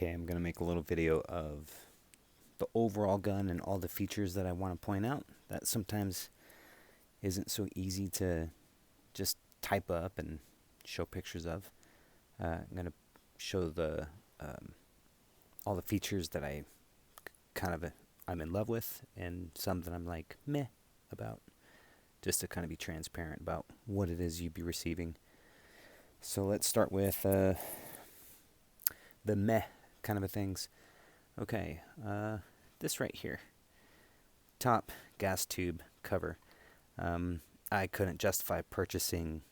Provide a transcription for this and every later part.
Okay, I'm going to make a little video of the overall gun and all the features that I want to point out that sometimes isn't so easy to just type up and show pictures of. I'm going to show the all the features that I'm in love with, and some that I'm like meh about, just to kind of be transparent about what it is you'd be receiving. So let's start with the meh kind of things. Okay, this right here, top gas tube cover. I couldn't justify purchasing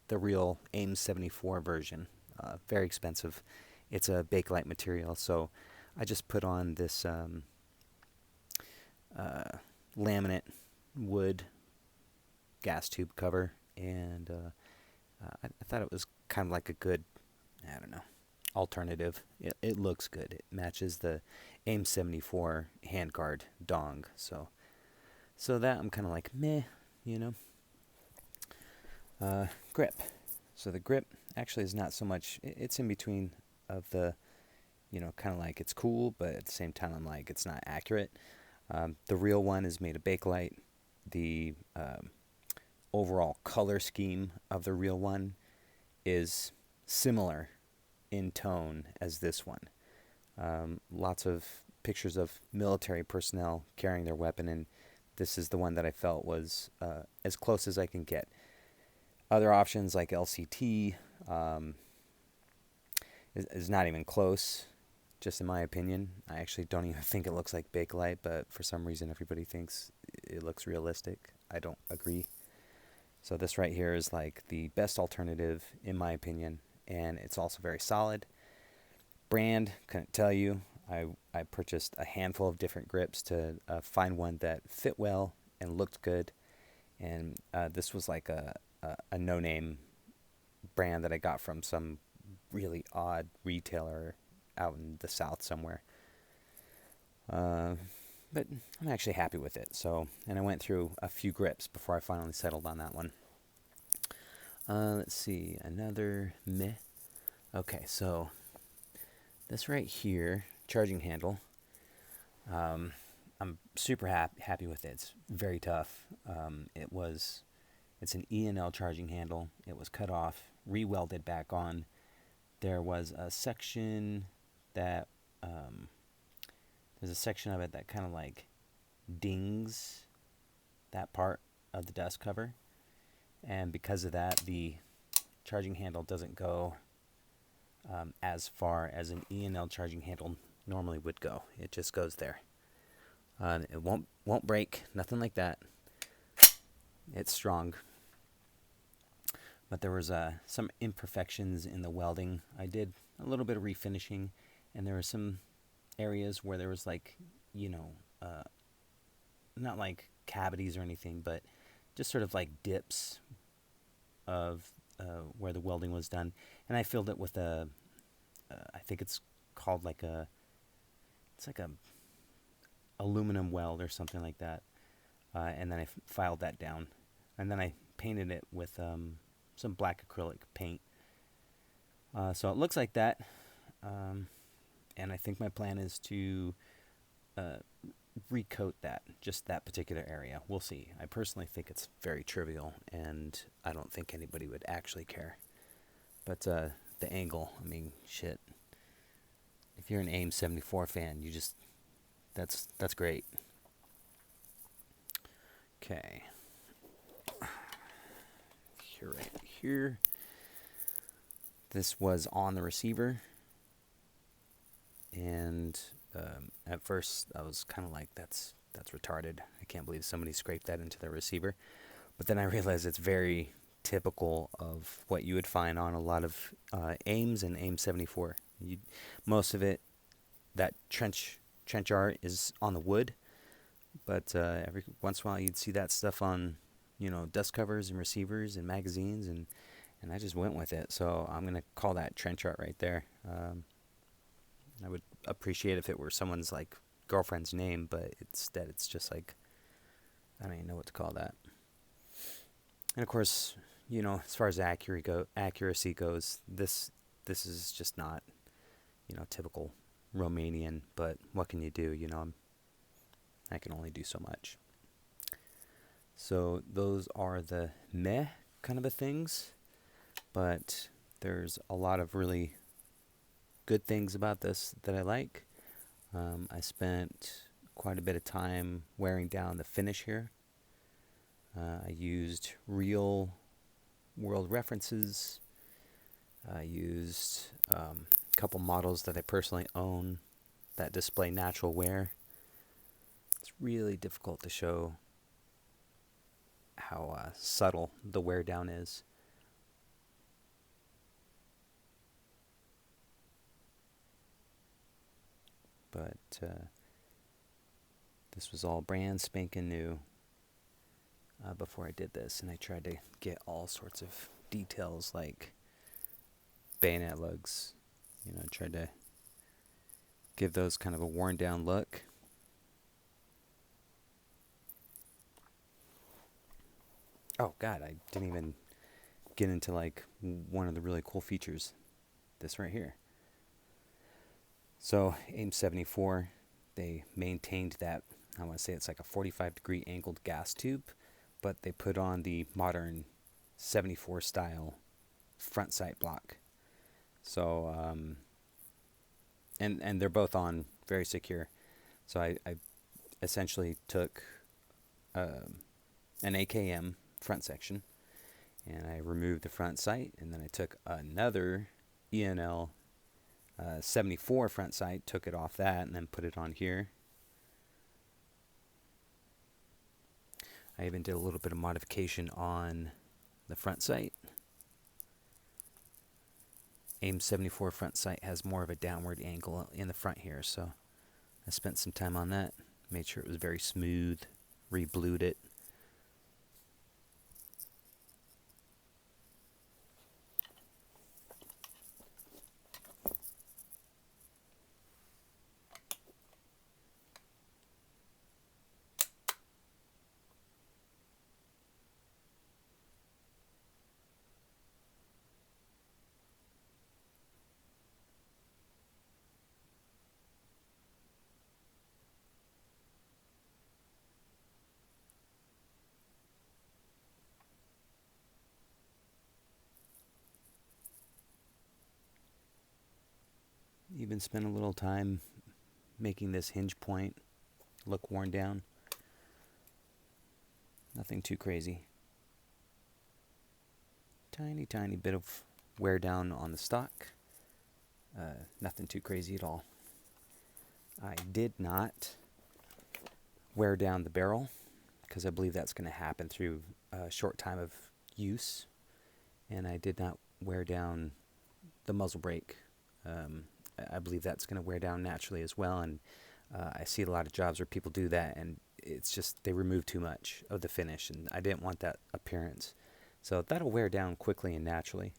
the real AIMS-74 version. Very expensive. It's a Bakelite material, so I just put on this laminate wood gas tube cover, and I thought it was kind of like a good, I don't know, alternative. It looks good. It matches the AIM-74 handguard dong. So that I'm kind of like meh, you know. Grip. So the grip actually is not so much. It's in between of the, kind of like it's cool, but at the same time I'm like it's not accurate. The real one is made of Bakelite. The overall color scheme of the real one is similar in tone as this one. Lots of pictures of military personnel carrying their weapon, and this is the one that I felt was as close as I can get. Other options like LCT is not even close, just in my opinion. I actually don't even think it looks like Bakelite, but for some reason everybody thinks it looks realistic. I don't agree. So this right here is like the best alternative in my opinion, and it's also very solid. Brand, couldn't tell you. I purchased a handful of different grips to find one that fit well and looked good, and this was like a no-name brand that I got from some really odd retailer out in the south somewhere. But I'm actually happy with it. So, and I went through a few grips before I finally settled on that one. Let's see, another meh. Okay, so this right here, charging handle. I'm super happy with it. It's very tough. It's an E&L charging handle. It was cut off, re-welded back on. There was a section that there's a section of it that kind of like dings that part of the dust cover, and because of that, the charging handle doesn't go as far as an E&L charging handle normally would go. It just goes there. It won't break, nothing like that. It's strong. But there was some imperfections in the welding. I did a little bit of refinishing, and there were some areas where there was like, not like cavities or anything, but just sort of like dips of where the welding was done. And I filled it with I think it's called it's like a aluminum weld or something like that. And then I filed that down, and then I painted it with some black acrylic paint. So it looks like that. And I think my plan is to recoat just that particular area. We'll see. I personally think it's very trivial, and I don't think anybody would actually care. But the angle, I mean, shit. If you're an AIM-74 fan, that's great. Okay. Right here. This was on the receiver, and at first I was kind of like, that's retarded. I can't believe somebody scraped that into the receiver. But then I realized it's very typical of what you would find on a lot of AIMS and AIM-74. Most of it, that trench art is on the wood, but every once in a while you'd see that stuff on dust covers and receivers and magazines, and I just went with it. So I'm going to call that trench art right there. I would appreciate if it were someone's like girlfriend's name, but instead it's just like, I don't even know what to call that. And of course, as far as accuracy goes, this is just not, typical Romanian, but what can you do? I can only do so much. So those are the meh kind of a things, but there's a lot of really good things about this that I like. I spent quite a bit of time wearing down the finish here. I used real world references. I used a couple models that I personally own that display natural wear. It's really difficult to show how subtle the wear down is. But this was all brand spanking new before I did this, and I tried to get all sorts of details like bayonet lugs. I tried to give those kind of a worn down look. Oh god, I didn't even get into like one of the really cool features. This right here. So AIMS-74, they maintained that, I want to say it's like a 45-degree angled gas tube, but they put on the modern 74 style front sight block. So, and they're both on very secure. So I essentially took an AKM front section, and I removed the front sight, and then I took another E&L 74 front sight, took it off that, and then put it on here. I even did a little bit of modification on the front sight. AIMS-74 front sight has more of a downward angle in the front here, so I spent some time on that. Made sure it was very smooth, re-blued it. Even spent a little time making this hinge point look worn down. Nothing too crazy. Tiny bit of wear down on the stock. Nothing too crazy at all. I did not wear down the barrel because I believe that's going to happen through a short time of use. And I did not wear down the muzzle brake. I believe that's going to wear down naturally as well. And I see a lot of jobs where people do that, and it's just they remove too much of the finish, and I didn't want that appearance. So that'll wear down quickly and naturally.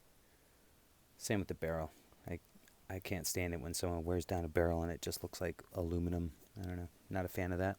Same with the barrel. I can't stand it when someone wears down a barrel and it just looks like aluminum. I don't know. Not a fan of that.